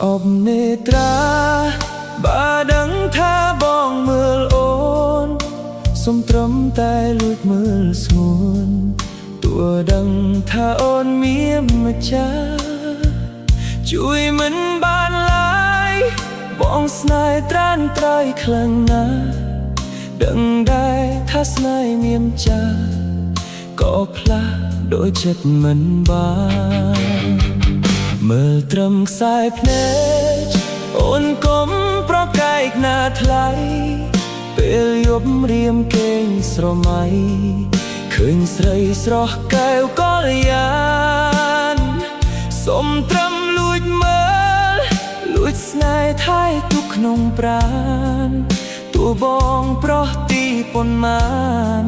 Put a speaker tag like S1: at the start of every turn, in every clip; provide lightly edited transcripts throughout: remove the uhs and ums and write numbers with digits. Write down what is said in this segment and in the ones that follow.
S1: ស្អប់នេត្រាបើដឹងថាបងមើលអូនសុំត្រឹមតែលួចមើលស្ងួនទោះដឹងថាអូនមានម្ចាស់ជួយមិនបានឡើយបងស្នេហ៍ត្រានត្រៃខ្លាំងណាស់ដឹងដែរថាស្នេហ៍មានចាស់ក៏ផ្លាស់ដូចចិត្តមិនបានមើលត្រឹមខ្សែភ្នែកអូនកុំប្រកែកណាថ្លៃពេលយប់រៀមគេងស្រមៃឃើញស្រីស្រស់កែវកល្យានសុំត្រឹមលួចមើលលួចស្នេហ៍ថែទុកក្នុងប្រាណទោះបងប្រោះទីប៉ុន្មាន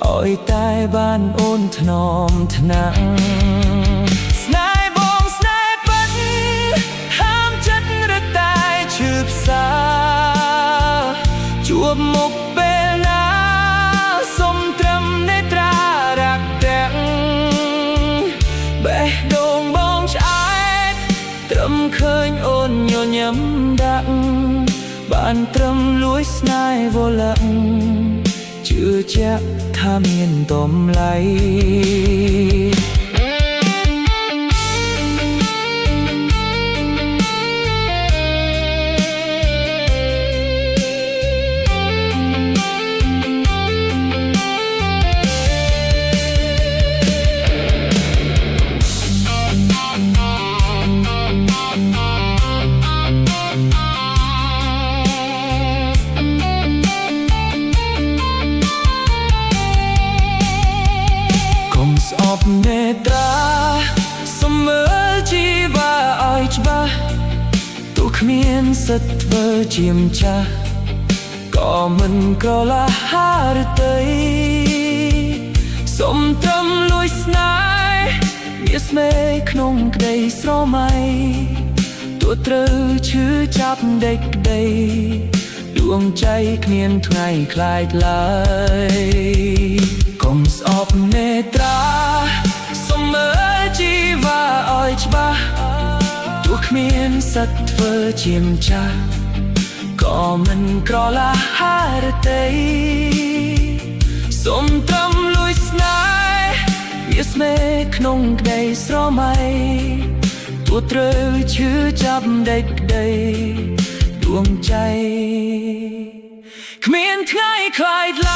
S1: ឲ្យតែបានអូនថ្នមថ្នាក់ស្នេហ៍បងស្នេហ៍ពិតហាមចិត្តរតែឈឺផ្សាជួបមុខពេលណាសុំត្រឹមនេត្រារាក់ទាំងបេះដូងបងឆ្អែតត្រឹមឃើញអូនញញឹមដាក់បានត្រឹមលួចស្នេហ៍វលឹកជឿជាក់ថាមានតម្លៃស្អប់នេត្រាសុំមើលជីវ៉ាឲ្យច្បាស់ទោះគ្មានសិទ្ធធ្វើជាម្ចាស់ក៏មិនក្រឡាហារតីសុំត្រឹមលួចស្នេហ៍វាស្មេក្នុងក្តីស្រមៃទោះត្រូវឈឺចាប់ដេកក្តីដួងใจគ្មានថ្ងៃខ្លាចឡើយកុំស្អប់នេត្រាសុំមើលជីវ៉ាឲ្យច្បាស់ទោះគ្មានសិទ្ធធ្វើជាម្ចាស់ក៏មិនក្រឡាហារតីសុំត្រឹមលួចស្នេហ៍វាស្មេក្នុងក្តីស្រមៃទោះត្រូវឈឺចាប់ដេកក្តីដួងใจគ្មានថ្ងៃខ្លាច